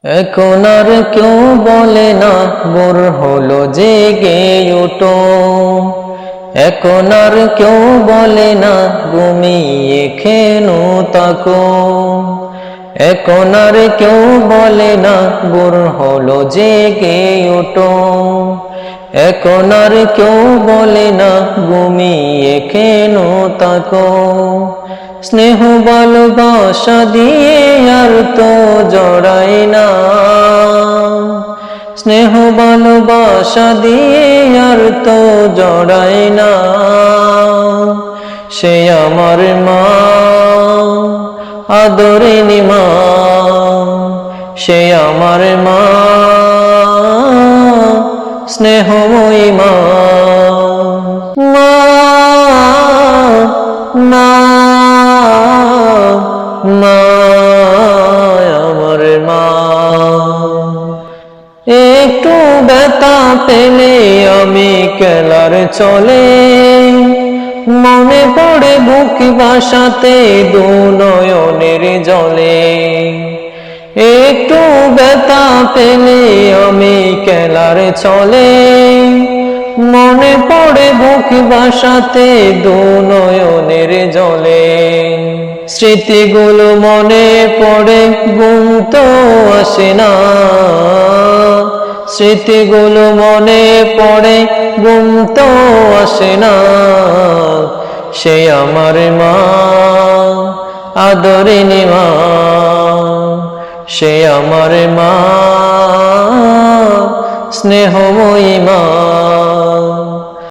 এখন আর কেউ বলে না ভোর হলো জেগে ওঠো, এখন আর কেউ বলে না ঘুমিয়ে কেন তাকো, এখন আর কেউ বলে না ভোর হলো জেগে ওঠো, এখন আর কেউ বলে না ঘুমিয়ে কেন তাকো। স্নেহ ভালোবাসা দিয়ে আর তো জড়াই না, স্নেহ ভালোবাসা দিয়ে আর তো জড়াই না। সে আমার মা, আদরিনী মা, সে আমার মা, স্নেহময়ী মা। মা মা মা আমার মা। একটু ব্যথা পেলে আমি কেলার চলে, মনে পড়ে বুক ভাসাতে দু নয়নের জলে। একটু ব্যথা পেলে আমি কেলার চলে, মনে পড়ে বুক ভাসাতে দু নয়নের জলে। স্মৃতিগুলো মনে পড়ে ঘুম তো আসে না, স্মৃতিগুলো মনে পড়ে ঘুম তো আসে না। সে আমার মা, আদরিনী মা, সে আমার মা, স্নেহময়ী মা।